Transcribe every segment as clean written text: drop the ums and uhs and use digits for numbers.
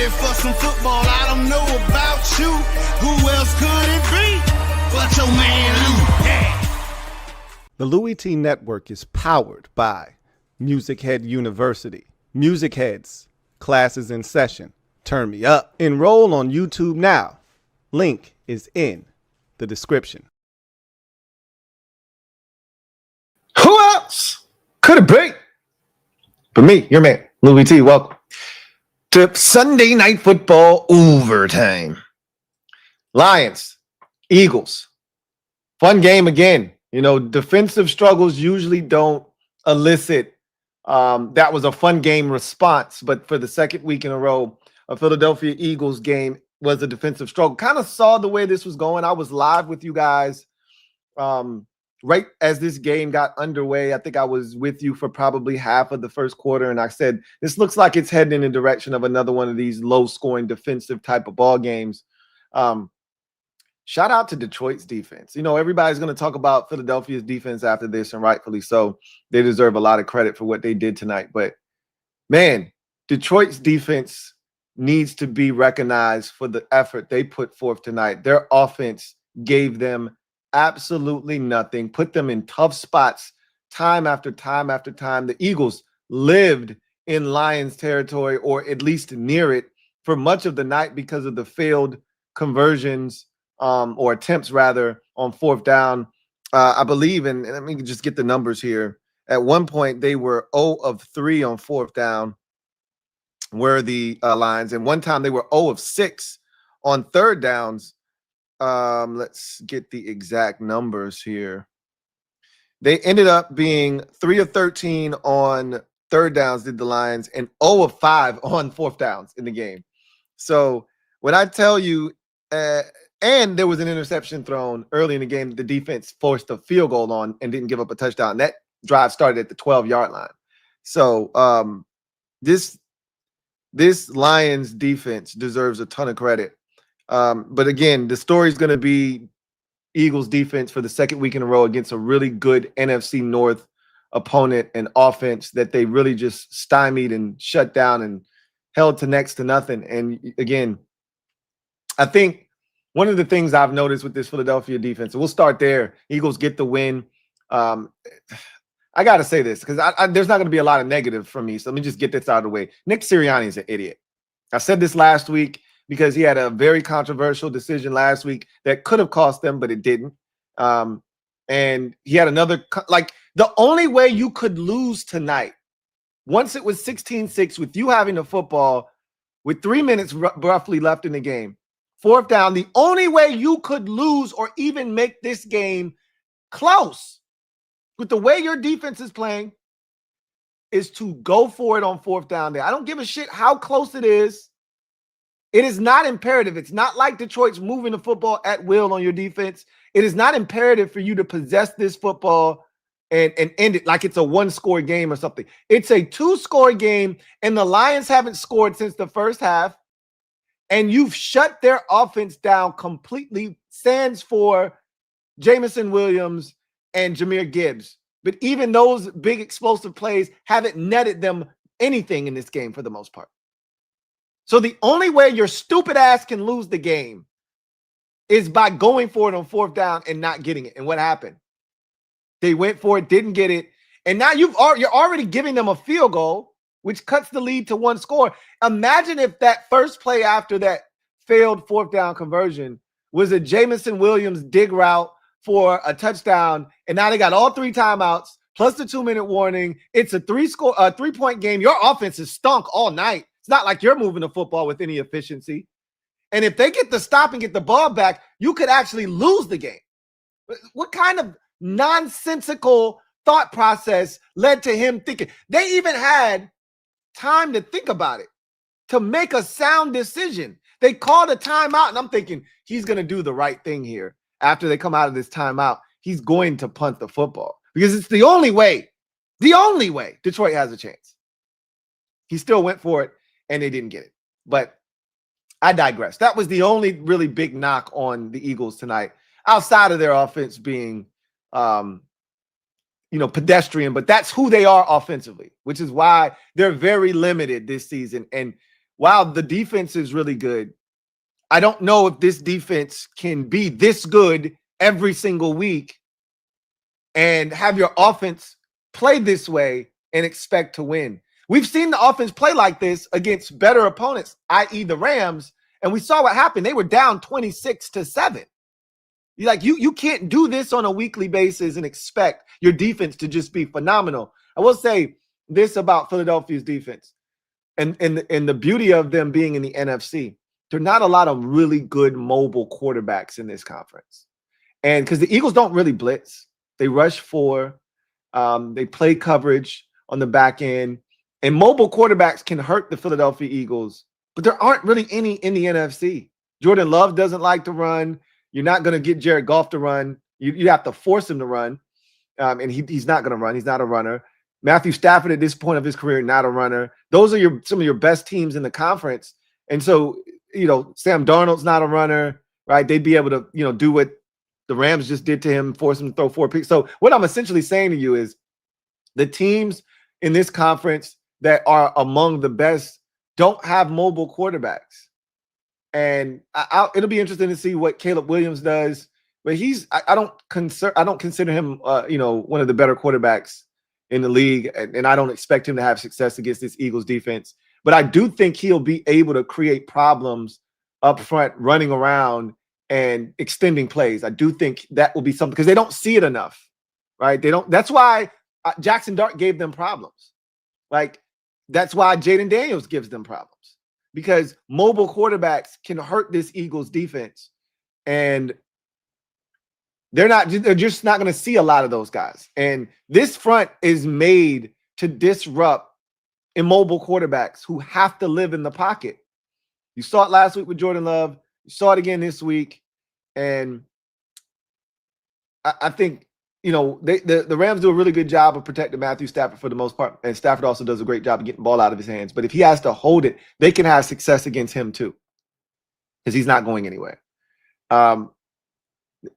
ready for some football. I don't know about you. Who else could it be but your man Lou? Yeah. The LouieTeeNetwork is powered by MusicHead University. MusicHeads, classes in session. Turn me up. Enroll on YouTube now. Link is in the description. Who else could it be but me, your man, Louie T? Welcome to Sunday Night Football overtime. Lions, Eagles. Fun game again. You know, defensive struggles usually don't elicit that was a fun game response, but for the second week in a row, a Philadelphia Eagles game was a defensive struggle. Kind of saw the way this was going. I was live with you guys right as this game got underway. I think I was with you for probably half of the first quarter, and I said, this looks like it's heading in the direction of another one of these low-scoring defensive type of ball games. Shout out to Detroit's defense. You know, everybody's going to talk about Philadelphia's defense after this, and rightfully so. They deserve a lot of credit for what they did tonight. But, man, Detroit's defense needs to be recognized for the effort they put forth tonight. Their offense gave them absolutely nothing, put them in tough spots time after time after time. The Eagles lived in Lions territory, or at least near it, for much of the night because of the failed conversions or attempts rather on fourth down. I believe, and let me just get the numbers here. At one point, they were 0 of 3 on fourth down, were the Lions. And one time they were 0 of 6 on third downs. Let's get the exact numbers here. They ended up being 3 of 13 on third downs, did the Lions, and 0 of 5 on fourth downs in the game. So when I tell you, and there was an interception thrown early in the game that the defense forced a field goal on and didn't give up a touchdown. That drive started at the 12-yard line. So this Lions defense deserves a ton of credit. But again, the story is going to be Eagles defense for the second week in a row against a really good NFC North opponent and offense that they really just stymied and shut down and held to next to nothing. And again, I think one of the things I've noticed with this Philadelphia defense, and we'll start there, Eagles get the win. I got to say this because there's not going to be a lot of negative from me. So let me just get this out of the way. Nick Sirianni is an idiot. I said this last week because he had a very controversial decision last week that could have cost them, but it didn't. And he had another, like, the only way you could lose tonight, once it was 16-6 with you having the football with 3 minutes roughly left in the game, fourth down, the only way you could lose or even make this game close with the way your defense is playing is to go for it on fourth down there. I don't give a shit how close it is. It is not imperative. It's not like Detroit's moving the football at will on your defense. It is not imperative for you to possess this football and end it like it's a one-score game or something. It's a two-score game, and the Lions haven't scored since the first half. And you've shut their offense down completely, sans for Jameson Williams and Jahmyr Gibbs. But even those big explosive plays haven't netted them anything in this game for the most part. So the only way your stupid ass can lose the game is by going for it on fourth down and not getting it. And what happened? They went for it, didn't get it. And now you're already giving them a field goal, which cuts the lead to one score. Imagine if that first play after that failed fourth down conversion was a Jameson Williams dig route for a touchdown, and now they got all 3 timeouts plus the 2-minute warning. It's a 3-point game. Your offense is stunk all night. It's not like you're moving the football with any efficiency. And if they get the stop and get the ball back, you could actually lose the game. What kind of nonsensical thought process led to him thinking? They even had time to think about it, to make a sound decision. They called a timeout, and I'm thinking he's going to do the right thing here. After they come out of this timeout, he's going to punt the football because it's the only way Detroit has a chance. He still went for it, and they didn't get it. But I digress. That was the only really big knock on the Eagles tonight, outside of their offense being pedestrian, but that's who they are offensively, which is why they're very limited this season. And while the defense is really good, I don't know if this defense can be this good every single week and have your offense play this way and expect to win. We've seen the offense play like this against better opponents, i.e. the Rams, and we saw what happened. They were down 26-7. You can't do this on a weekly basis and expect your defense to just be phenomenal. I will say this about Philadelphia's defense and the beauty of them being in the NFC. There are not a lot of really good mobile quarterbacks in this conference. And because the Eagles don't really blitz, they rush 4, they play coverage on the back end, and mobile quarterbacks can hurt the Philadelphia Eagles, but there aren't really any in the NFC. Jordan Love doesn't like to run. You're not going to get Jared Goff to run. You have to force him to run, and he's not going to run. He's not a runner. Matthew Stafford at this point of his career, not a runner. Those are some of your best teams in the conference. And so, Sam Darnold's not a runner, right? They'd be able to, do what the Rams just did to him, force him to throw 4 picks. So what I'm essentially saying to you is the teams in this conference that are among the best don't have mobile quarterbacks. And it'll be interesting to see what Caleb Williams does. But I don't consider him, one of the better quarterbacks in the league, and I don't expect him to have success against this Eagles defense. But I do think he'll be able to create problems up front, running around and extending plays. I do think that will be something because they don't see it enough, right? That's why Jackson Dart gave them problems. That's why Jaden Daniels gives them problems, because mobile quarterbacks can hurt this Eagles defense, and they're just not going to see a lot of those guys. And this front is made to disrupt immobile quarterbacks who have to live in the pocket. You saw it last week with Jordan Love. You saw it again this week. And I think, the Rams do a really good job of protecting Matthew Stafford for the most part. And Stafford also does a great job of getting the ball out of his hands. But if he has to hold it, they can have success against him too, because he's not going anywhere.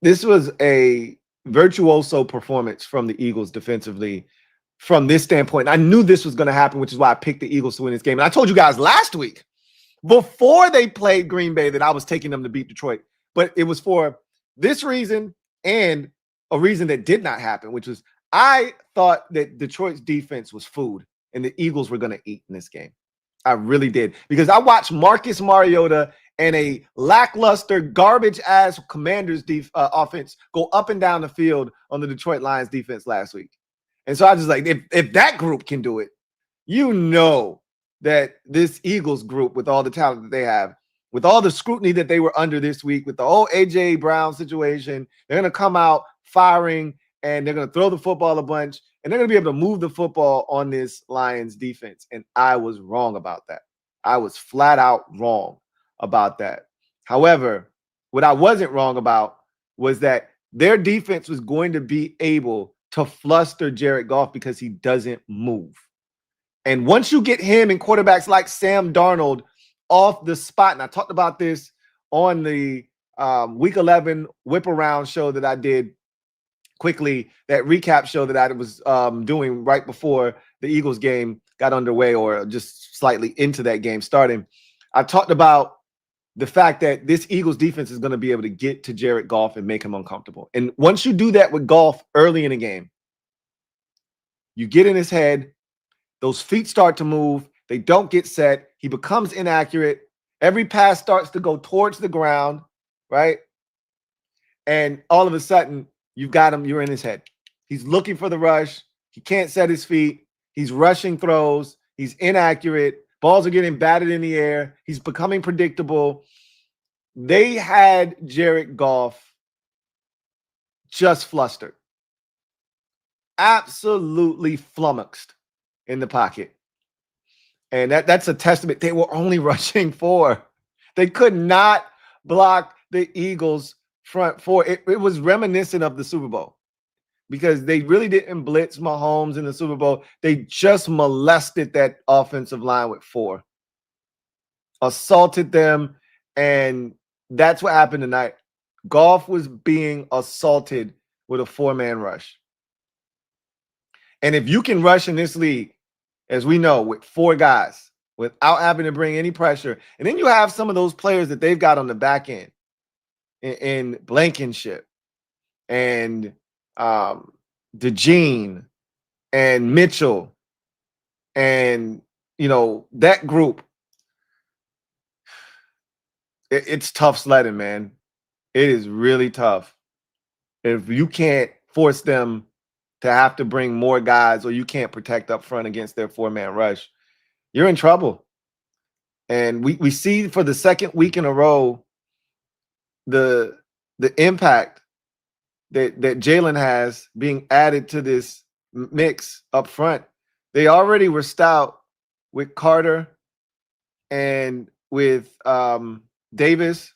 This was a virtuoso performance from the Eagles defensively from this standpoint. I knew this was going to happen, which is why I picked the Eagles to win this game. And I told you guys last week, before they played Green Bay, that I was taking them to beat Detroit. But it was for this reason and a reason that did not happen, which was I thought that Detroit's defense was food and the Eagles were going to eat in this game. I really did, because I watched Marcus Mariota and a lackluster, garbage-ass Commanders offense go up and down the field on the Detroit Lions defense last week. And so I just if that group can do it, that this Eagles group, with all the talent that they have, with all the scrutiny that they were under this week, with the whole A.J. Brown situation, they're going to come out firing, and they're going to throw the football a bunch, and they're going to be able to move the football on this Lions defense. And I was wrong about that. I was flat out wrong about that. However, what I wasn't wrong about was that their defense was going to be able to fluster Jared Goff because he doesn't move. And once you get him and quarterbacks like Sam Darnold off the spot, and I talked about this on the Week 11 Whip Around show that I did quickly, that recap show that I was doing right before the Eagles game got underway, or just slightly into that game starting. I talked about the fact that this Eagles defense is going to be able to get to Jared Goff and make him uncomfortable. And once you do that with Goff early in the game, you get in his head, those feet start to move, they don't get set, he becomes inaccurate, every pass starts to go towards the ground, right? And all of a sudden, you've got him, you're in his head. He's looking for the rush, he can't set his feet, he's rushing throws, he's inaccurate, balls are getting batted in the air, he's becoming predictable. They had Jared Goff just flustered, absolutely flummoxed in the pocket. And that's a testament. They were only rushing 4. They could not block the Eagles' front 4. It was reminiscent of the Super Bowl, because they really didn't blitz Mahomes in the Super Bowl. They just molested that offensive line with 4, assaulted them, and that's what happened tonight. Goff was being assaulted with a 4-man rush. And if you can rush in this league, as we know, with 4 guys, without having to bring any pressure. And then you have some of those players that they've got on the back end in Blankenship and DeJean and Mitchell and, that group. It's tough sledding, man. It is really tough. If you can't force them to have to bring more guys or you can't protect up front against their four-man rush, you're in trouble. And we see for the second week in a row the impact that Jalen has being added to this mix up front. They already were stout with Carter and with Davis,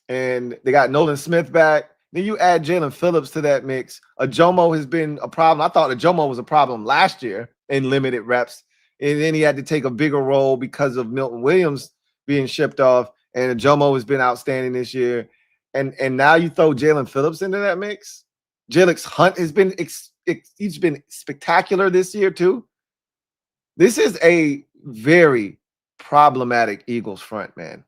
and they got Nolan Smith back. Then you add Jalen Phillips to that mix. Ajomo has been a problem. I thought Ajomo was a problem last year in limited reps, and then he had to take a bigger role because of Milton Williams being shipped off, and Ajomo has been outstanding this year. And now you throw Jalen Phillips into that mix. Jalix Hunt has been he's been spectacular this year too. This is a very problematic Eagles front, man.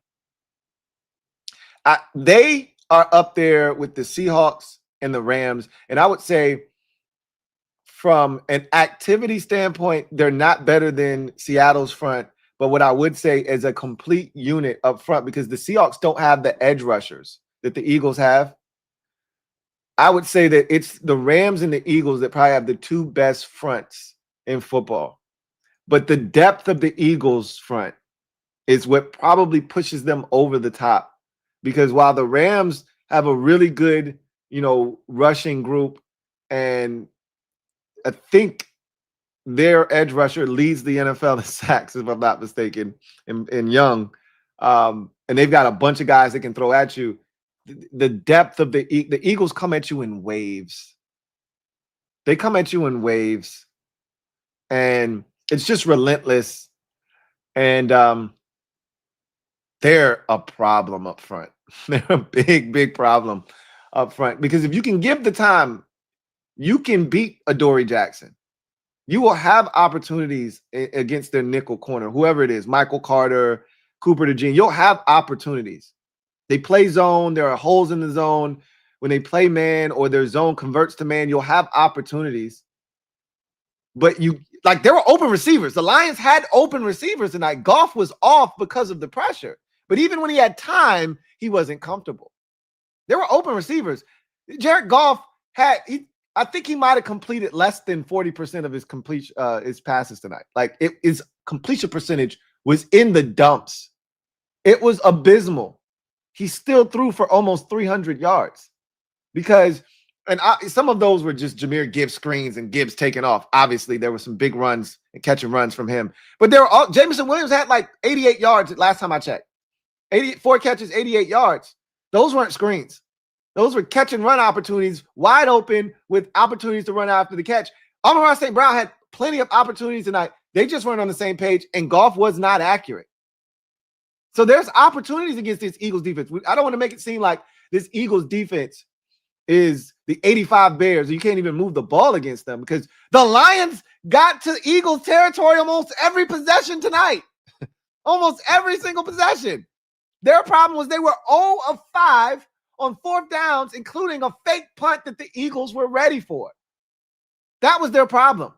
They are up there with the Seahawks and the Rams, and I would say from an activity standpoint, they're not better than Seattle's front. But what I would say is a complete unit up front, because the Seahawks don't have the edge rushers that the Eagles have. I would say that it's the Rams and the Eagles that probably have the two best fronts in football. But the depth of the Eagles front is what probably pushes them over the top. Because while the Rams have a really good, rushing group, and I think their edge rusher leads the NFL in sacks, if I'm not mistaken, in Young, and they've got a bunch of guys that can throw at you. The depth of the Eagles come at you in waves. They come at you in waves, and it's just relentless. And they're a problem up front. They're a big, big problem up front, because if you can give the time, you can beat Adoree Jackson. You will have opportunities against their nickel corner, whoever it is, Michael Carter, Cooper DeJean. You'll have opportunities. They play zone. There are holes in the zone. When they play man or their zone converts to man, you'll have opportunities. But there were open receivers. The Lions had open receivers tonight. Goff was off because of the pressure. But even when he had time, he wasn't comfortable. There were open receivers. Jared Goff I think he might have completed less than 40% of his passes tonight. His completion percentage was in the dumps. It was abysmal. He still threw for almost 300 yards some of those were just Jahmyr Gibbs screens and Gibbs taking off. Obviously, there were some big runs and catch and runs from him. But Jameson Williams had 88 yards last time I checked. 84 catches, 88 yards. Those weren't screens. Those were catch and run opportunities, wide open with opportunities to run after the catch. Amon-Ra St. Brown had plenty of opportunities tonight. They just weren't on the same page, and Goff was not accurate. So there's opportunities against this Eagles defense. I don't want to make it seem like this Eagles defense is the 85 Bears. You can't even move the ball against them, because the Lions got to Eagles territory almost every possession tonight. Almost every single possession. Their problem was they were 0 of 5 on fourth downs, including a fake punt that the Eagles were ready for. That was their problem.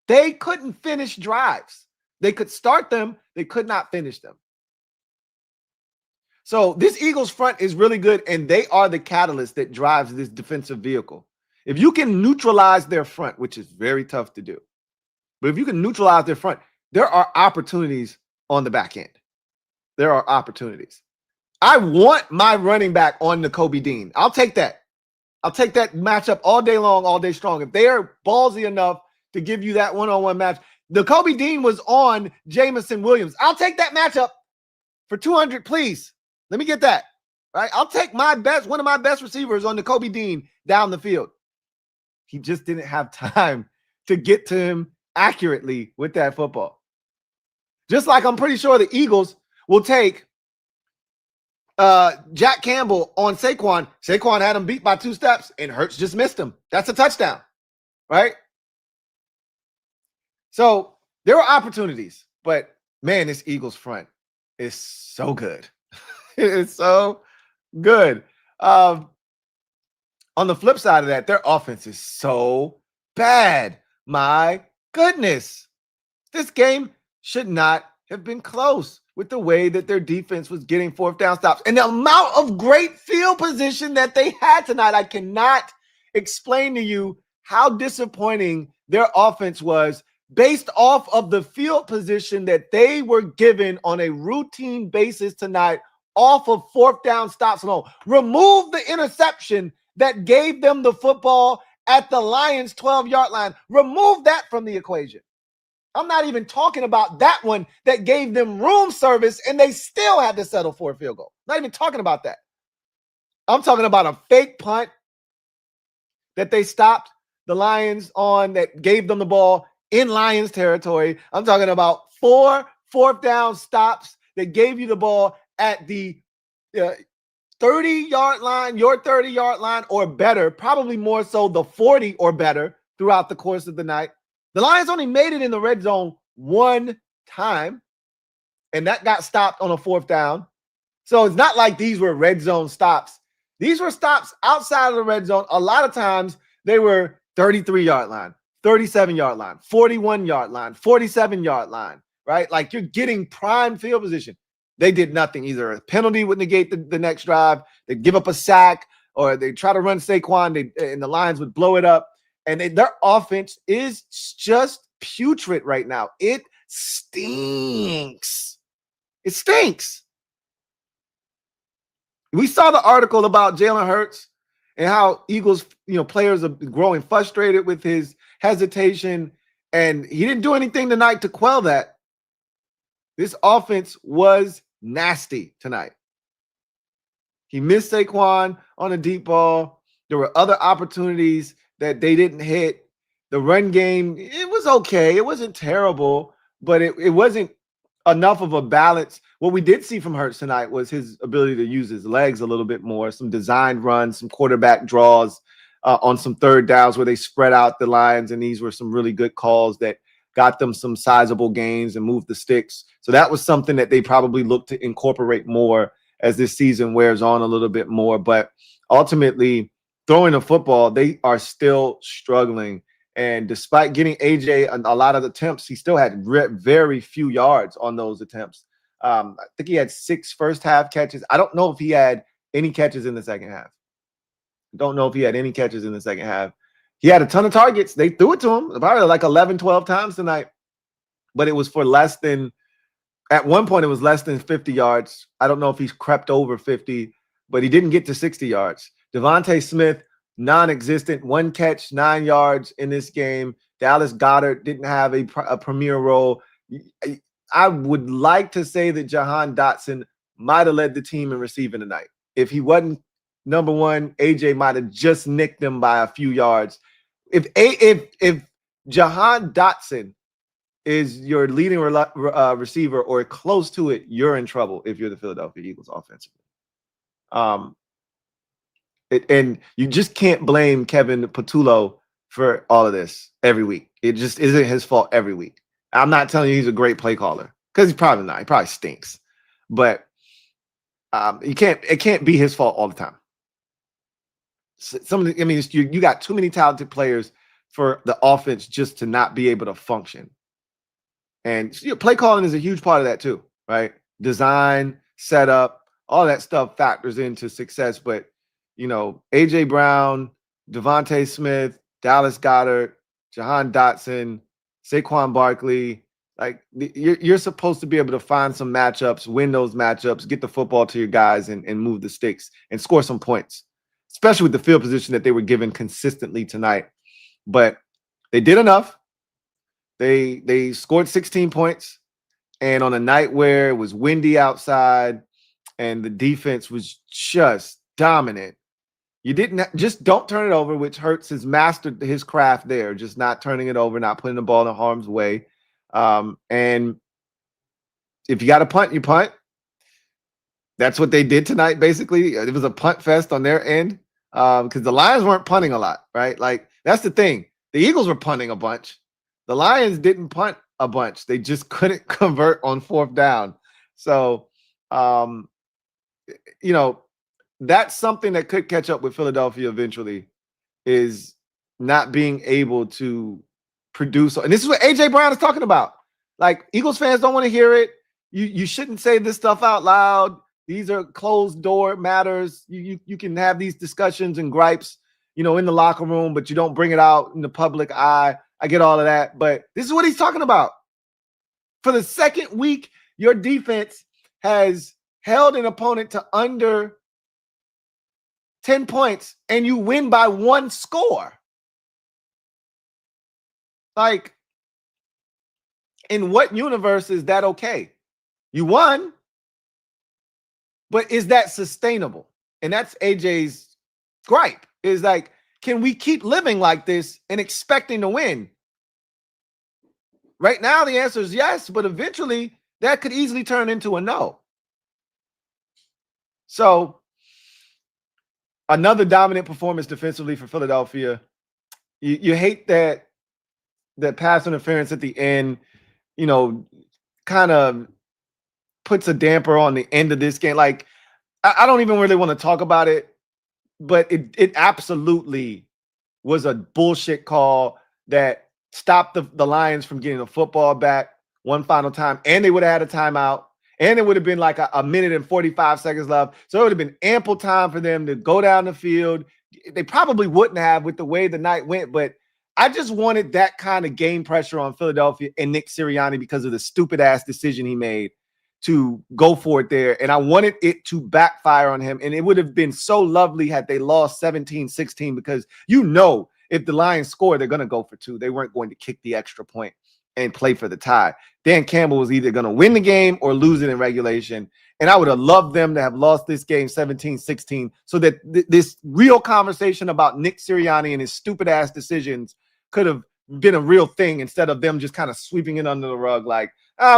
They couldn't finish drives. They could start them. They could not finish them. So this Eagles front is really good, and they are the catalyst that drives this defensive vehicle. If you can neutralize their front, which is very tough to do, but if you can neutralize their front, there are opportunities on the back end. There are opportunities. I want my running back on Nakobe Dean. I'll take that. I'll take that matchup all day long, all day strong. If they are ballsy enough to give you that one-on-one match, Nakobe Dean was on Jameson Williams. I'll take that matchup for 200, please. Let me get that. Right? I'll take one of my best receivers on Nakobe Dean down the field. He just didn't have time to get to him accurately with that football. Just like I'm pretty sure the Eagles will take Jack Campbell on Saquon. Saquon had him beat by 2 steps, and Hurts just missed him. That's a touchdown, right? So there were opportunities, but man, this Eagles front is so good. It's so good. On the flip side of that, their offense is so bad. My goodness. This game should not have been close with the way that their defense was getting fourth down stops. And the amount of great field position that they had tonight, I cannot explain to you how disappointing their offense was based off of the field position that they were given on a routine basis tonight off of fourth down stops alone. Remove the interception that gave them the football at the Lions' 12-yard line. Remove that from the equation. I'm not even talking about that one that gave them room service and they still had to settle for a field goal. Not even talking about that. I'm talking about a fake punt that they stopped the Lions on that gave them the ball in Lions territory. I'm talking about 4 fourth down stops that gave you the ball at the 30-yard line, your 30-yard line or better, probably more so the 40 or better throughout the course of the night. The Lions only made it in the red zone one time, and that got stopped on a fourth down. So it's not like these were red zone stops. These were stops outside of the red zone. A lot of times they were 33-yard line, 37-yard line, 41-yard line, 47-yard line, right? Like you're getting prime field position. They did nothing. Either a penalty would negate the next drive, they give up a sack, or they try to run Saquon, and the Lions would blow it up. And their offense is just putrid right now. It stinks. It stinks. We saw the article about Jalen Hurts and how Eagles, players are growing frustrated with his hesitation, and he didn't do anything tonight to quell that. This offense was nasty tonight. He missed Saquon on a deep ball. There were other opportunities that they didn't hit. The run game, it was okay. It wasn't terrible, but it wasn't enough of a balance. What we did see from Hurts tonight was his ability to use his legs a little bit more, some designed runs, some quarterback draws on some third downs where they spread out the lines, and these were some really good calls that got them some sizable gains and moved the sticks. So that was something that they probably look to incorporate more as this season wears on a little bit more. But ultimately, throwing the football, they are still struggling. And despite getting AJ a lot of attempts, he still had very few yards on those attempts. I think he had 6 first-half catches. I don't know if he had any catches in the second half. He had a ton of targets. They threw it to him probably like 11, 12 times tonight. But it was for less than – at one point, it was less than 50 yards. I don't know if he's crept over 50, but he didn't get to 60 yards. Devontae Smith, non-existent, 1 catch, 9 yards in this game. Dallas Goedert didn't have a premier role. I would like to say that Jahan Dotson might have led the team in receiving tonight. If he wasn't number one, AJ might have just nicked him by a few yards. If Jahan Dotson is your leading receiver or close to it, you're in trouble if you're the Philadelphia Eagles offensively. And you just can't blame Kevin Patullo for all of this every week. It just isn't his fault every week. I'm not telling you he's a great play caller because he's probably not. He probably stinks. But it can't be his fault all the time. You got too many talented players for the offense just to not be able to function. And play calling is a huge part of that too, right? Design, setup, all that stuff factors into success. But A.J. Brown, Devontae Smith, Dallas Goedert, Jahan Dotson, Saquon Barkley, like you're supposed to be able to find some matchups, win those matchups, get the football to your guys and move the sticks and score some points, especially with the field position that they were given consistently tonight. But they did enough. They scored 16 points. And on a night where it was windy outside and the defense was just dominant, you don't turn it over, which Hurts has mastered his craft there, just not turning it over, not putting the ball in harm's way. And if you got to punt, you punt. That's what they did tonight, basically. It was a punt fest on their end because the Lions weren't punting a lot, right? Like, that's the thing. The Eagles were punting a bunch. The Lions didn't punt a bunch. They just couldn't convert on fourth down. So, you know, that's something that could catch up with Philadelphia eventually, is not being able to produce. And this is what AJ Brown is talking about. Like, Eagles fans don't want to hear it. You shouldn't say this stuff out loud. These are closed door matters. You can have these discussions and gripes, you know, in the locker room, but you don't bring it out in the public eye. I get all of that, but this is what he's talking about. For the second week, your defense has held an opponent to under 10 points, and you win by 1 score. Like, in what universe is that okay? You won, but is that sustainable? And that's AJ's gripe, is like, can we keep living like this and expecting to win? Right now, the answer is yes, but eventually that could easily turn into a no. So, another dominant performance defensively for Philadelphia. You hate that pass interference at the end, you know, kind of puts a damper on the end of this game. Like, I don't even really want to talk about it, but it absolutely was a bullshit call that stopped the Lions from getting the football back one final time, and they would have had a timeout, and it would have been like a minute and 45 seconds left. So it would have been ample time for them to go down the field. They probably wouldn't have with the way the night went, but I just wanted that kind of game pressure on Philadelphia and Nick Sirianni because of the stupid-ass decision he made to go for it there. And I wanted it to backfire on him. And it would have been so lovely had they lost 17-16, because you know if the Lions score, they're going to go for 2. They weren't going to kick the extra point and play for the tie. Dan Campbell was either going to win the game or lose it in regulation. And I would have loved them to have lost this game 17-16 so that this real conversation about Nick Sirianni and his stupid-ass decisions could have been a real thing, instead of them just kind of sweeping it under the rug like,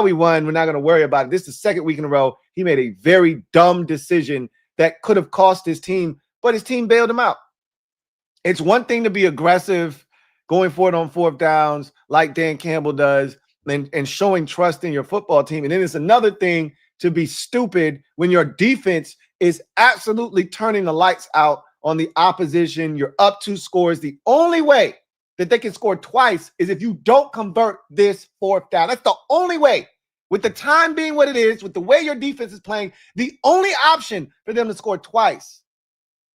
we won, we're not going to worry about it. This is the second week in a row he made a very dumb decision that could have cost his team, but his team bailed him out. It's one thing to be aggressive, going for it on fourth downs like Dan Campbell does, and showing trust in your football team. And then it's another thing to be stupid when your defense is absolutely turning the lights out on the opposition. You're up 2 scores. The only way that they can score twice is if you don't convert this fourth down. That's the only way. With the time being what it is, with the way your defense is playing, the only option for them to score twice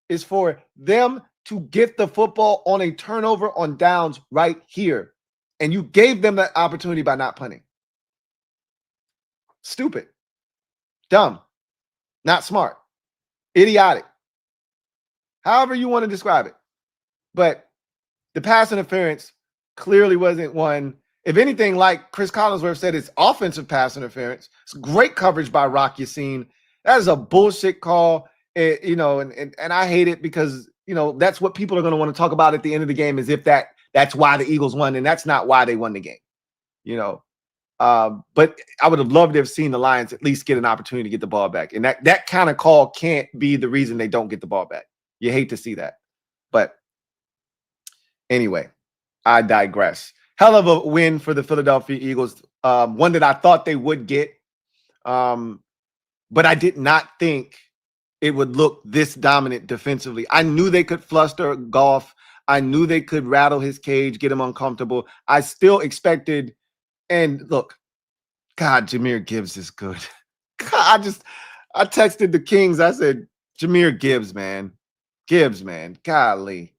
is for them to get the football on a turnover on downs right here. And you gave them that opportunity by not punting. Stupid. Dumb. Not smart. Idiotic. However you want to describe it. But the pass interference clearly wasn't one. If anything, like Chris Collinsworth said, it's offensive pass interference. It's great coverage by Rock Yassin. That is a bullshit call. You know, and I hate it because, you know, that's what people are going to want to talk about at the end of the game, as if that's why the Eagles won, and that's not why they won the game. You know, but I would have loved to have seen the Lions at least get an opportunity to get the ball back. And that kind of call can't be the reason they don't get the ball back. You hate to see that. But anyway, I digress. Hell of a win for the Philadelphia Eagles. One that I thought they would get. But I did not think it would look this dominant defensively. I knew they could fluster Goff. I knew they could rattle his cage, get him uncomfortable. I still expected, and look, God, Jahmyr Gibbs is good. God, I texted the Kings. I said, Jahmyr Gibbs, man. Gibbs, man. Golly.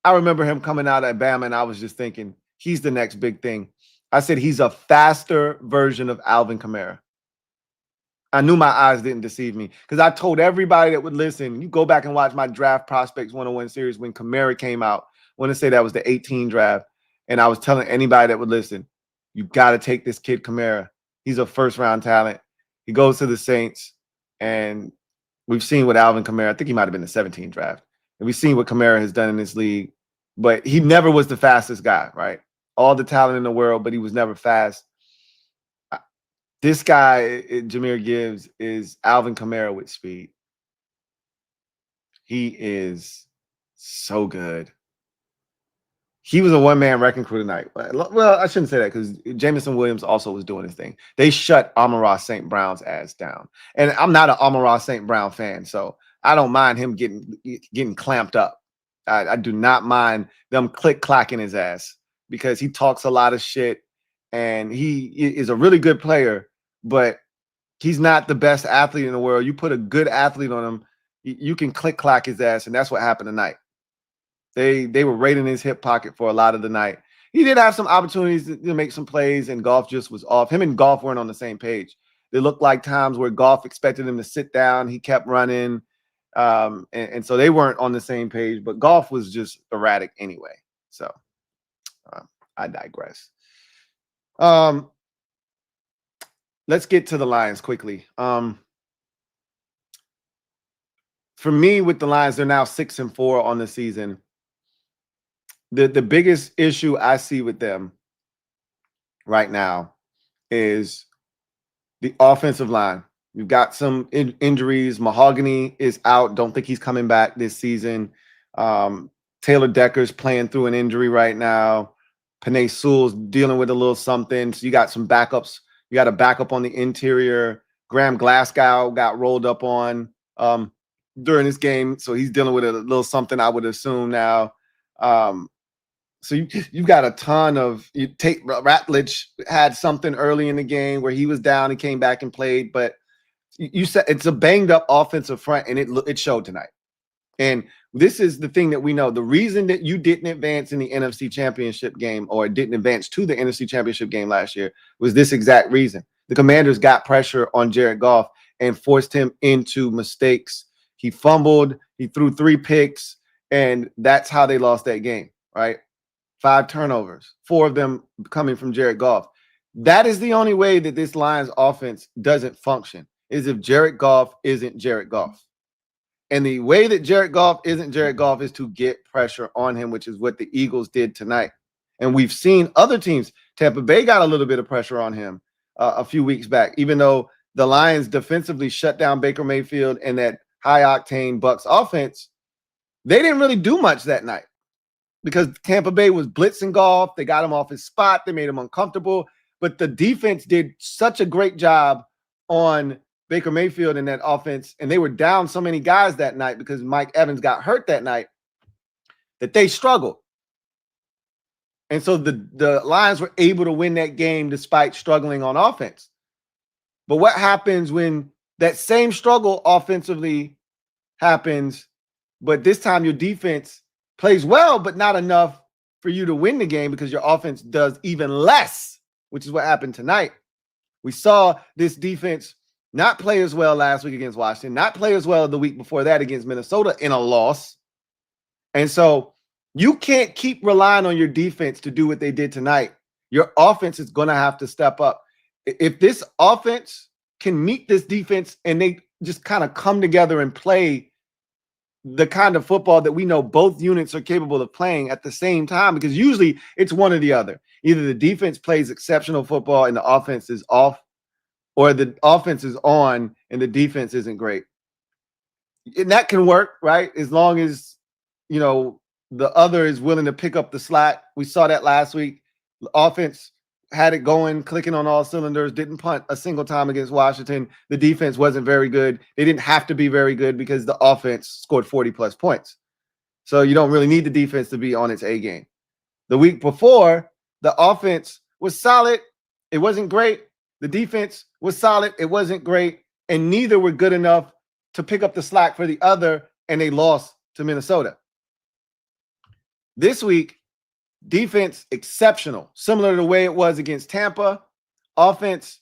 I remember him coming out at Bama, and I was just thinking, he's the next big thing. I said he's a faster version of Alvin Kamara. I knew my eyes didn't deceive me, because I told everybody that would listen, you go back and watch my Draft Prospects 101 series when Kamara came out. I want to say that was the 18 draft. And I was telling anybody that would listen, you got to take this kid Kamara. He's a first-round talent. He goes to the Saints, and we've seen what Alvin Kamara, I think he might have been the 17 draft. And we've seen what Kamara has done in this league. But he never was the fastest guy, right? All the talent in the world, but he was never fast. This guy, Jahmyr Gibbs, is Alvin Kamara with speed. He is so good. he was a one-man wrecking crew tonight. Well, I shouldn't say that because Jameson Williams also was doing his thing. They shut Amon-Ra St. Brown's ass down. And I'm not an Amon-Ra St. Brown fan, so I don't mind him getting clamped up. I do not mind them click-clacking his ass because he talks a lot of shit, and he is a really good player, but he's not the best athlete in the world. You put a good athlete on him, you can click-clack his ass, and that's what happened tonight. They were right in his hip pocket for a lot of the night. He did have some opportunities to make some plays, and Goff just was off. Him and Goff weren't on the same page. They looked like times where Goff expected him to sit down. He kept running. And so they weren't on the same page, but Goff was just erratic anyway. So I digress. Let's get to the Lions quickly. For me, with the Lions, they're now 6-4 on the season. The biggest issue I see with them right now is the offensive line. You've got some injuries. Mahogany is out. Don't think he's coming back this season. Taylor Decker's playing through an injury right now. Penei Sewell's dealing with a little something. So you got some backups. You got a backup on the interior. Graham Glasgow got rolled up on during this game. So he's dealing with a little something, I would assume now. So you've got a ton of Ratledge had something early in the game where he was down and came back and played, but you said it's a banged up offensive front, and it showed tonight. And this is the thing that we know. The reason that you didn't advance in the NFC Championship game or didn't advance to the NFC Championship game last year was this exact reason. The Commanders got pressure on Jared Goff and forced him into mistakes. He fumbled, he threw 3 picks, and that's how they lost that game, right? 5 turnovers, 4 of them coming from Jared Goff. That is the only way that this Lions offense doesn't function, is if Jared Goff isn't Jared Goff. And the way that Jared Goff isn't Jared Goff is to get pressure on him, which is what the Eagles did tonight. And we've seen other teams. Tampa Bay got a little bit of pressure on him a few weeks back, even though the Lions defensively shut down Baker Mayfield and that high-octane Bucs offense. They didn't really do much that night, because Tampa Bay was blitzing Goff. They got him off his spot. They made him uncomfortable. But the defense did such a great job on Baker Mayfield in that offense, and they were down so many guys that night because Mike Evans got hurt that night, that they struggled. And so the Lions were able to win that game despite struggling on offense. But what happens when that same struggle offensively happens, but this time your defense plays well, but not enough for you to win the game because your offense does even less, which is what happened tonight. We saw this defense not play as well last week against Washington, not play as well the week before that against Minnesota in a loss. And so you can't keep relying on your defense to do what they did tonight. Your offense is going to have to step up. If this offense can meet this defense and they just kind of come together and play the kind of football that we know both units are capable of playing at the same time, because usually it's one or the other. Either the defense plays exceptional football and the offense is off, or the offense is on and the defense isn't great. And that can work, right? As long as, you know, the other is willing to pick up the slack. We saw that last week. The offense had it going, clicking on all cylinders, didn't punt a single time against Washington. The defense wasn't very good. They didn't have to be very good because the offense scored 40-plus points. So you don't really need the defense to be on its A game. The week before, the offense was solid. It wasn't great. The defense was solid. It wasn't great. And neither were good enough to pick up the slack for the other, and they lost to Minnesota. This week, defense exceptional, similar to the way it was against Tampa. Offense,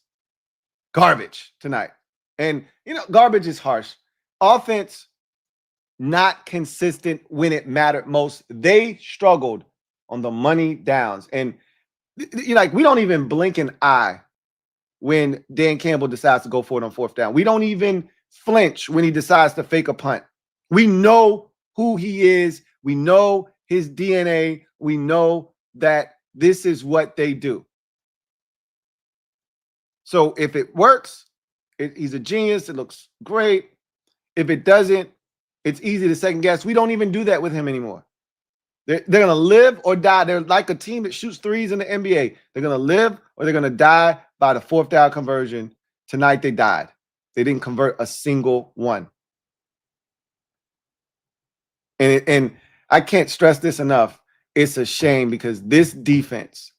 garbage tonight. And, you know, garbage is harsh. Offense, not consistent when it mattered most. They struggled on the money downs. And, you know, like, we don't even blink an eye when Dan Campbell decides to go for it on 4th down. We don't even flinch when he decides to fake a punt. We know who he is. We know his DNA. We know that this is what they do. So if it works, he's a genius. It looks great. If it doesn't, it's easy to second guess. We don't even do that with him anymore. They're going to live or die. They're like a team that shoots threes in the NBA. They're going to live or they're going to die by the fourth down conversion. Tonight they died. They didn't convert a single one. And I can't stress this enough. It's a shame because this defense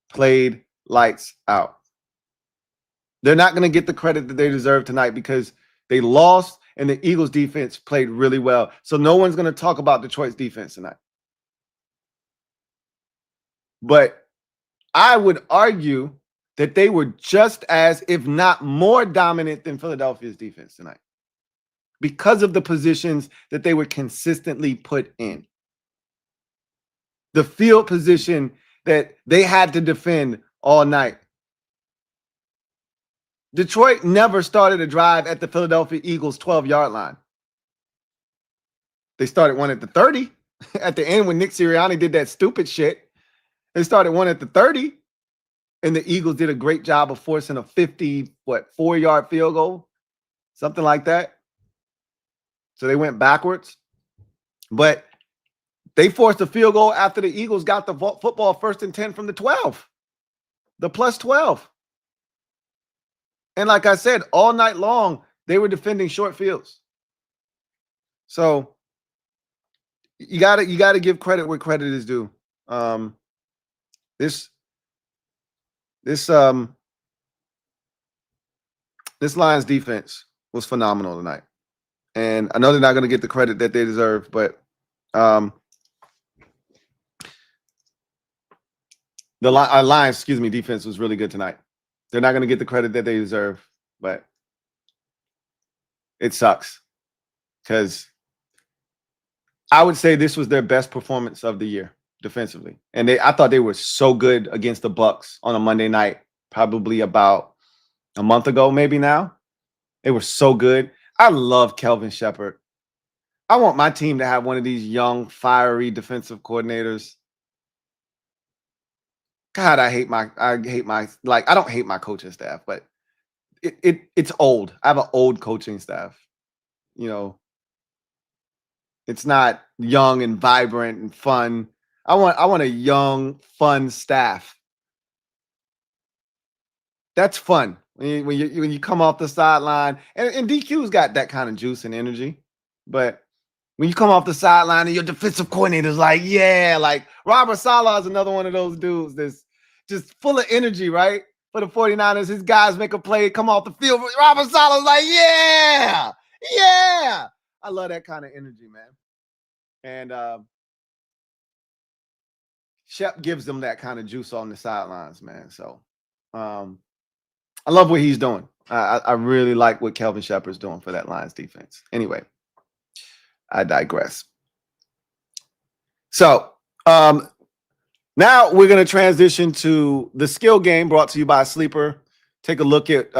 played lights out. They're not going to get the credit that they deserve tonight because they lost and the Eagles defense played really well. So no one's going to talk about Detroit's defense tonight. But I would argue that they were just as, if not more dominant than Philadelphia's defense tonight because of the positions that they were consistently put in. The field position that they had to defend all night. Detroit never started a drive at the Philadelphia Eagles 12-yard line. They started one at the 30 at the end when Nick Sirianni did that stupid shit. They started one at the 30, and the Eagles did a great job of forcing a 4-yard field goal, something like that. So they went backwards. But they forced a field goal after the Eagles got the football 1st and 10 from the 12, the plus 12. And like I said, all night long, they were defending short fields. So you gotta give credit where credit is due. This Lions defense was phenomenal tonight. And I know they're not going to get the credit that they deserve, but the Lions, defense was really good tonight. They're not going to get the credit that they deserve, but it sucks because I would say this was their best performance of the year defensively. And I thought they were so good against the Bucs on a Monday night, probably about a month ago, maybe now. They were so good. I love Kelvin Shepherd. I want my team to have one of these young, fiery defensive coordinators. God, I don't hate my coaching staff, but it's old. I have an old coaching staff. You know, it's not young and vibrant and fun. I want a young, fun staff. That's fun when you come off the sideline, and DQ's got that kind of juice and energy. But when you come off the sideline and your defensive coordinator's like, yeah, like Robert Saleh is another one of those dudes that's just full of energy, right? For the 49ers, his guys make a play, come off the field. Robert Saleh's like, yeah. I love that kind of energy, man. And Shep gives them that kind of juice on the sidelines, man. So I love what he's doing. I really like what Kelvin Shepherd's doing for that Lions defense. Anyway, I digress. So now we're going to transition to the skill game brought to you by Sleeper. Take a look at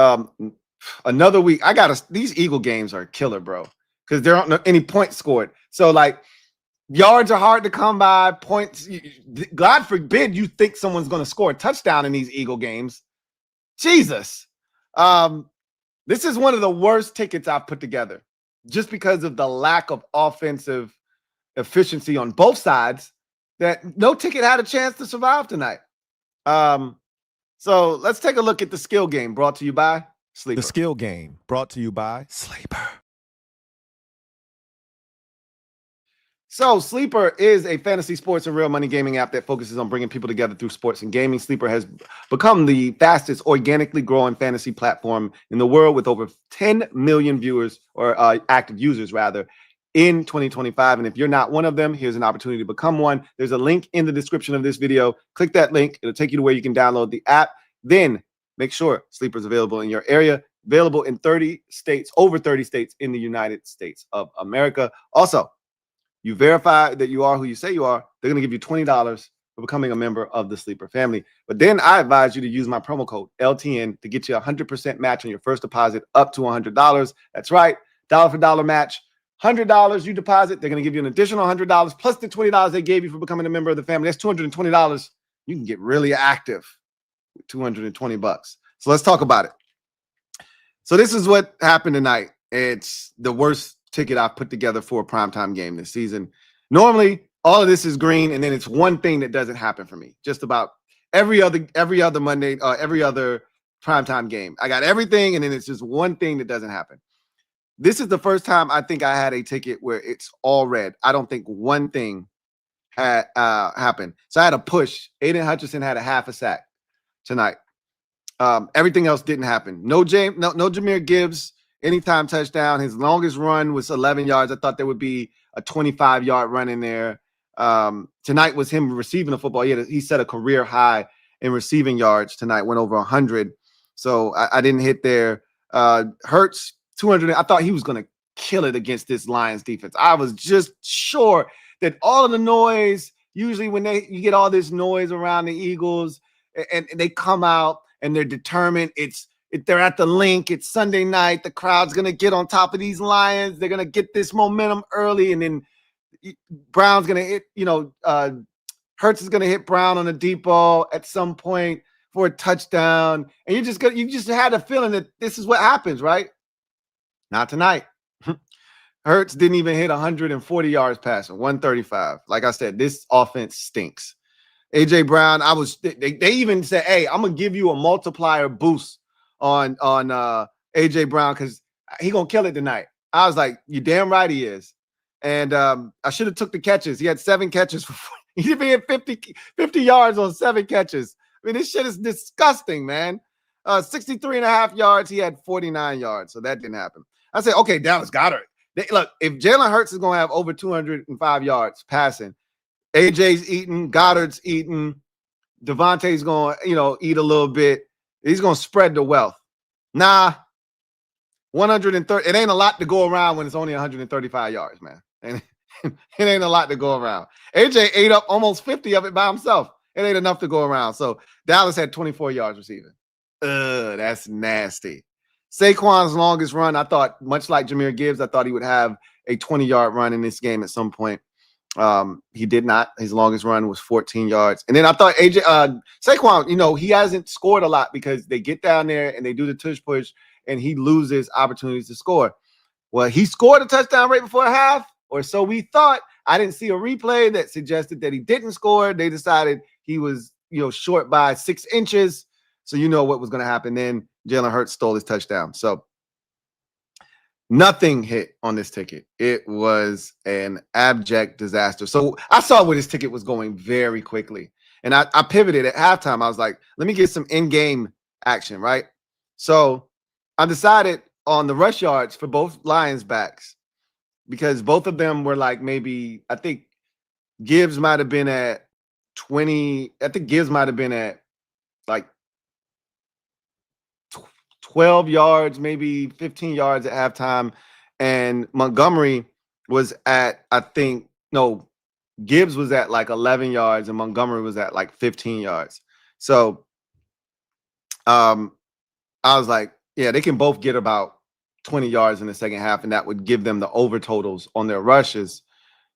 another week. These Eagle games are killer, bro, because there aren't any points scored. So like yards are hard to come by. Points, God forbid you think someone's going to score a touchdown in these Eagle games. Jesus. This is one of the worst tickets I've put together just because of the lack of offensive efficiency on both sides, that no ticket had a chance to survive tonight. So let's take a look at the skill game brought to you by Sleeper. The skill game brought to you by Sleeper. So Sleeper is a fantasy sports and real money gaming app that focuses on bringing people together through sports and gaming. Sleeper has become the fastest organically growing fantasy platform in the world with over 10 million viewers or active users rather in 2025. And if you're not one of them, here's an opportunity to become one. There's a link in the description of this video. Click that link. It'll take you to where you can download the app. Then make sure Sleeper is available in your area, available in 30 states, over 30 states in the United States of America. Also, you verify that you are who you say you are, they're going to give you $20 for becoming a member of the Sleeper family. But then I advise you to use my promo code LTN to get you a 100% match on your first deposit up to $100. That's right, dollar for dollar match. $100 you deposit, they're going to give you an additional $100 plus the $20 they gave you for becoming a member of the family. That's $220. You can get really active with $220. So let's talk about it. So this is what happened tonight. It's the worst ticket I've put together for a primetime game this season. Normally, all of this is green, and then it's one thing that doesn't happen for me. Just about every other Monday, every other primetime game. I got everything, and then it's just one thing that doesn't happen. This is the first time I think I had a ticket where it's all red. I don't think one thing had happened. So I had a push. Aiden Hutchinson had a half a sack tonight. Everything else didn't happen. No Jahmyr Gibbs anytime touchdown. His longest run was 11 yards. I thought there would be a 25-yard run in there. Tonight was him receiving the football. He set a career high in receiving yards tonight, went over 100. So I didn't hit there. Hurts 200. I thought he was going to kill it against this Lions defense. I was just sure that all of the noise, usually when you get all this noise around the Eagles and they come out and they're determined, they're at the Linc, it's Sunday night, the crowd's going to get on top of these Lions. They're going to get this momentum early, and then Brown's going to hit, Hurts is going to hit Brown on a deep ball at some point for a touchdown. And you just had a feeling that this is what happens, right? Not tonight. Hurts didn't even hit 140 yards passing, 135. Like I said, this offense stinks. AJ Brown, they even said, hey, I'm gonna give you a multiplier boost on AJ Brown because he gonna kill it tonight. I was like, you damn right he is. And I should have took the catches. He had 7 catches. He even hit 50 yards on 7 catches. I mean, this shit is disgusting, man. 63.5 yards. He had 49 yards. So that didn't happen. I said, okay, Dallas Goedert. Look, if Jalen Hurts is going to have over 205 yards passing, AJ's eating, Goddard's eating, Devontae's going to, eat a little bit. He's going to spread the wealth. Nah, 130. It ain't a lot to go around when it's only 135 yards, man. And it ain't a lot to go around. AJ ate up almost 50 of it by himself. It ain't enough to go around. So Dallas had 24 yards receiving. That's nasty. Saquon's longest run, I thought, much like Jahmyr Gibbs, I thought he would have a 20-yard run in this game at some point. He did not. His longest run was 14 yards. And then I thought Saquon, he hasn't scored a lot because they get down there and they do the tush push and he loses opportunities to score. Well, he scored a touchdown right before half, or so we thought. I didn't see a replay that suggested that he didn't score. They decided he was, short by 6 inches. So you know what was going to happen then. Jalen Hurts stole his touchdown. So nothing hit on this ticket. It was an abject disaster. So I saw where this ticket was going very quickly. And I pivoted at halftime. I was like, let me get some in-game action, right? So I decided on the rush yards for both Lions backs because both of them were like maybe, I think Gibbs might have been at 20. I think Gibbs might have been at like 12 yards, maybe 15 yards at halftime. And Montgomery was at, Gibbs was at like 11 yards and Montgomery was at like 15 yards. So I was like, yeah, they can both get about 20 yards in the second half, and that would give them the over totals on their rushes.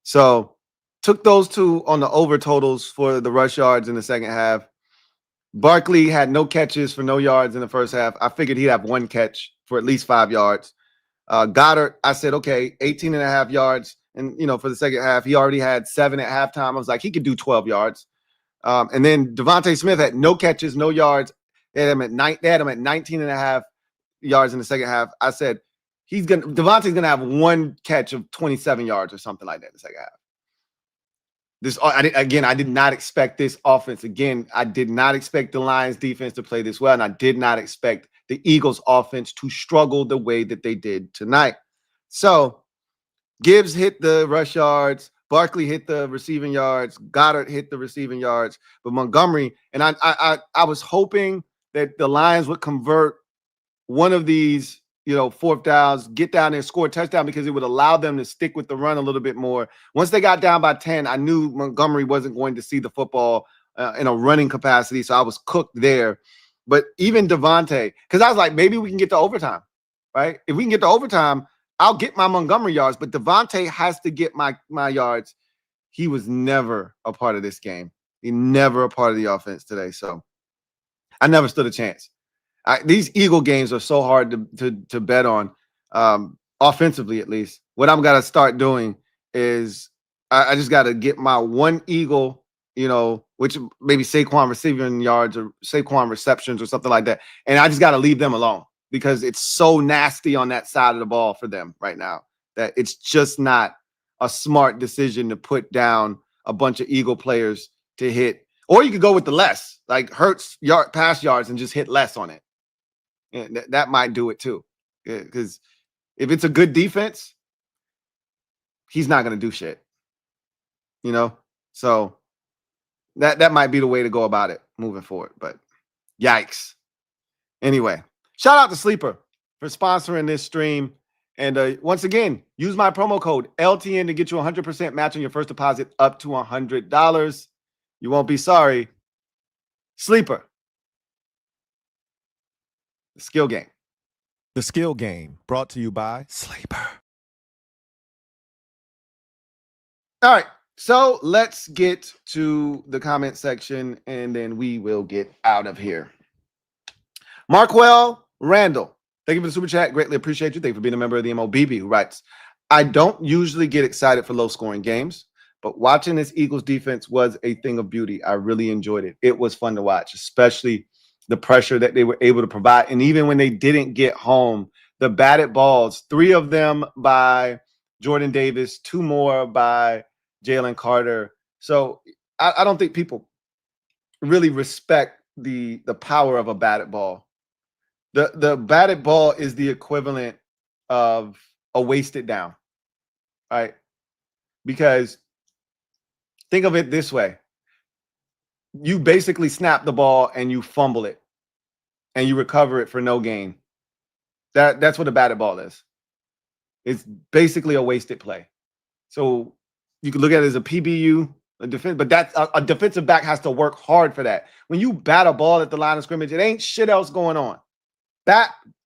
So took those two on the over totals for the rush yards in the second half. Barkley had no catches for no yards in the first half. I figured he'd have 1 catch for at least 5 yards. Goddard, I said, okay, 18.5 yards. And, for the second half, he already had 7 at halftime. I was like, he could do 12 yards. And then Devontae Smith had no catches, no yards. They had him at 19.5 yards in the second half. I said, Devontae's going to have 1 catch of 27 yards or something like that in the second half. I did not expect this offense. Again, I did not expect the Lions defense to play this well, and I did not expect the Eagles offense to struggle the way that they did tonight. So Gibbs hit the rush yards, Barkley hit the receiving yards, Goddard hit the receiving yards, but Montgomery, and I was hoping that the Lions would convert one of these, fourth downs, get down there, score a touchdown, because it would allow them to stick with the run a little bit more. Once they got down by 10, I knew Montgomery wasn't going to see the football in a running capacity, so I was cooked there. But even Devontae, because I was like, maybe we can get to overtime, right? If we can get to overtime, I'll get my Montgomery yards, but Devontae has to get my yards. He was never a part of this game. He never a part of the offense today, so I never stood a chance. These Eagle games are so hard to bet on, offensively at least. What I'm going to start doing is I just got to get my one Eagle, which maybe Saquon receiving yards or Saquon receptions or something like that. And I just got to leave them alone because it's so nasty on that side of the ball for them right now that it's just not a smart decision to put down a bunch of Eagle players to hit. Or you could go with the less, like Hurts pass yards and just hit less on it. And that might do it too. Because if it's a good defense, he's not going to do shit. So that might be the way to go about it moving forward. But yikes. Anyway, shout out to Sleeper for sponsoring this stream. And once again, use my promo code LTN to get you 100% match on your first deposit up to $100. You won't be sorry. Sleeper. The skill game. The skill game brought to you by Sleeper. All right. So let's get to the comment section and then we will get out of here. Markwell Randall. Thank you for the super chat. Greatly appreciate you. Thank you for being a member of the MOBB, who writes, I don't usually get excited for low-scoring games, but watching this Eagles defense was a thing of beauty. I really enjoyed it. It was fun to watch, especially the pressure that they were able to provide. And even when they didn't get home, the batted balls, 3 of them by Jordan Davis, 2 more by Jalen Carter. So I don't think people really respect the power of a batted ball. The batted ball is the equivalent of a wasted down, right? Because think of it this way. You basically snap the ball and you fumble it and you recover it for no gain. That's what a batted ball is. It's basically a wasted play. So you can look at it as a PBU, a defense, but that's a defensive back has to work hard for that. When you bat a ball at the line of scrimmage, it ain't shit else going on.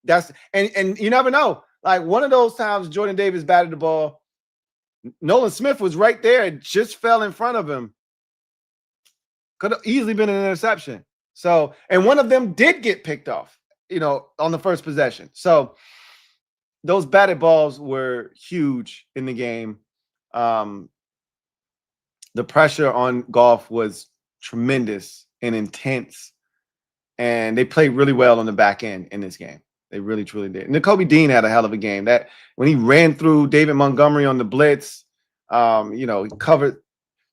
That's and you never know. Like one of those times Jordan Davis batted the ball, Nolan Smith was right there and just fell in front of him. Could have easily been an interception. So, and one of them did get picked off, on the first possession. So those batted balls were huge in the game. The pressure on Goff was tremendous and intense. And they played really well on the back end in this game. They really, truly did. And Nakobe Dean had a hell of a game. That when he ran through David Montgomery on the blitz, he covered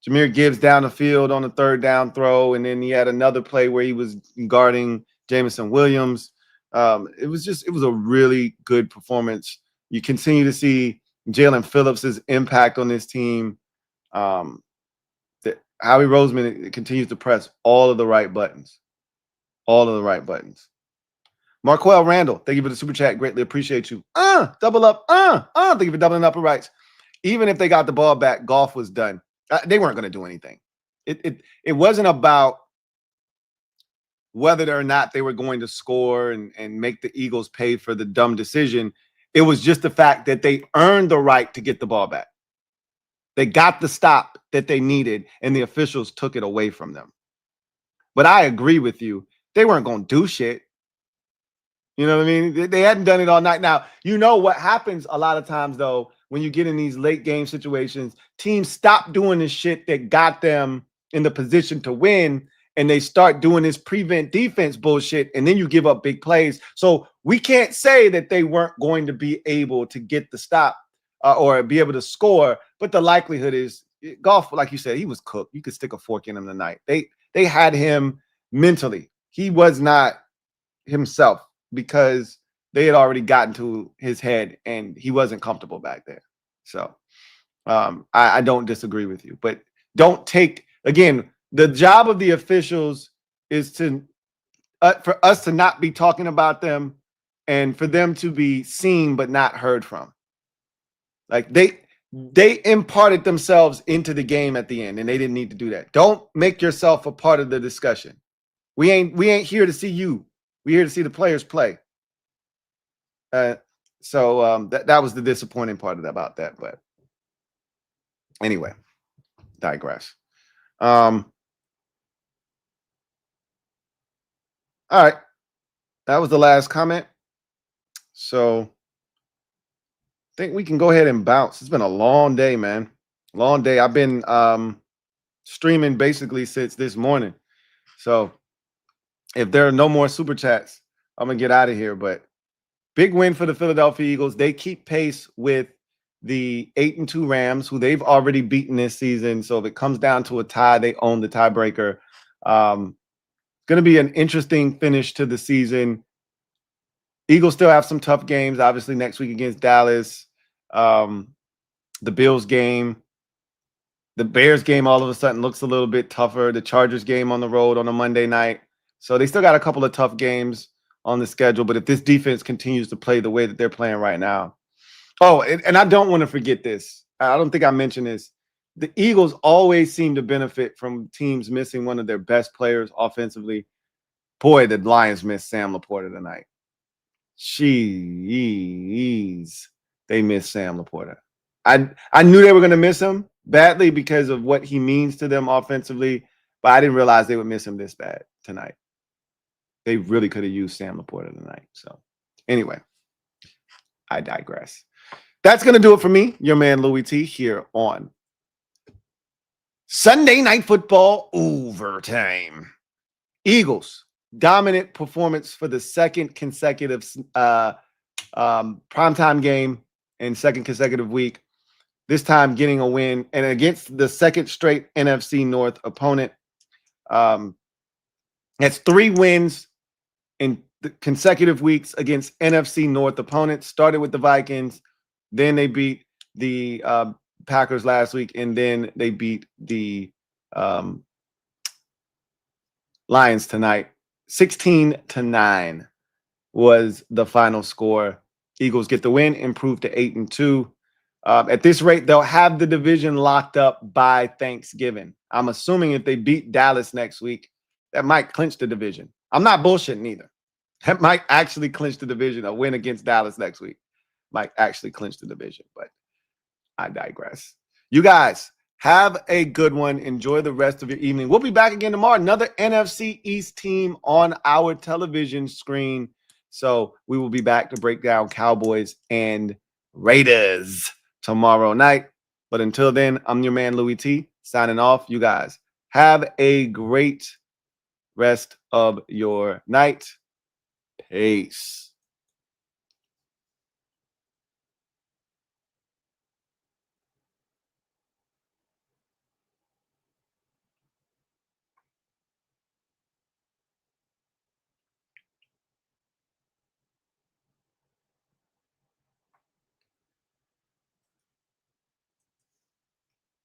Jahmyr Gibbs down the field on the 3rd down throw. And then he had another play where he was guarding Jamison Williams. It was a really good performance. You continue to see Jalen Phillips' impact on this team. Howie Roseman continues to press all of the right buttons. All of the right buttons. Markwell Randall, thank you for the super chat. Greatly appreciate you. Double up. Thank you for doubling up the rights. Even if they got the ball back, Goff was done. They weren't going to do anything. It wasn't about whether or not they were going to score and make the Eagles pay for the dumb decision. It was just the fact that they earned the right to get the ball back. They got the stop that they needed, and the officials took it away from them. But I agree with you. They weren't going to do shit. You know what I mean? They hadn't done it all night. Now, what happens a lot of times, though, when you get in these late game situations, teams stop doing the shit that got them in the position to win, and they start doing this prevent defense bullshit, and then you give up big plays. So we can't say that they weren't going to be able to get the stop or be able to score, but the likelihood is Goff, like you said, he was cooked. You could stick a fork in him tonight. They had him mentally. He was not himself because they had already gotten to his head and he wasn't comfortable back there. So I don't disagree with you, but don't take, again, the job of the officials is to for us to not be talking about them and for them to be seen but not heard from. Like they imparted themselves into the game at the end and they didn't need to do that. Don't make yourself a part of the discussion. We ain't here to see you. We're here to see the players play. So that was the disappointing part about that. But anyway, digress. All right. That was the last comment. So I think we can go ahead and bounce. It's been a long day, man. Long day. I've been streaming basically since this morning. So if there are no more super chats, I'm going to get out of here. But big win for the Philadelphia Eagles. They keep pace with the 8-2 Rams, who they've already beaten this season. So if it comes down to a tie, they own the tiebreaker. Going to be an interesting finish to the season. Eagles still have some tough games, obviously, next week against Dallas. The Bills game. The Bears game all of a sudden looks a little bit tougher. The Chargers game on the road on a Monday night. So they still got a couple of tough games on the schedule. But if this defense continues to play the way that they're playing right now. Oh, and I don't want to forget this. I don't think I mentioned this. The Eagles always seem to benefit from teams missing one of their best players offensively. Boy, the Lions missed Sam Laporta tonight. Jeez, they missed Sam Laporta. I knew they were going to miss him badly because of what he means to them offensively, but I didn't realize they would miss him this bad tonight. They really could have used Sam Laporta tonight. So anyway, I digress. That's going to do it for me, your man Louie T, here on Sunday Night Football Overtime. Eagles, dominant performance for the second consecutive primetime game and second consecutive week. This time getting a win and against the second straight NFC North opponent. That's 3 wins in the consecutive weeks against NFC North opponents. Started with the Vikings, then they beat the Packers last week, and then they beat the Lions tonight. 16-9 was the final score. Eagles get the win, improve to 8-2. At this rate, they'll have the division locked up by Thanksgiving. I'm assuming if they beat Dallas next week, that might clinch the division. I'm not bullshitting either. That might actually clinch the division. A win against Dallas next week might actually clinch the division, but I digress. You guys have a good one. Enjoy the rest of your evening. We'll be back again tomorrow. Another NFC East team on our television screen. So we will be back to break down Cowboys and Raiders tomorrow night. But until then, I'm your man, Louie T, signing off. You guys have a great rest of your night. Peace.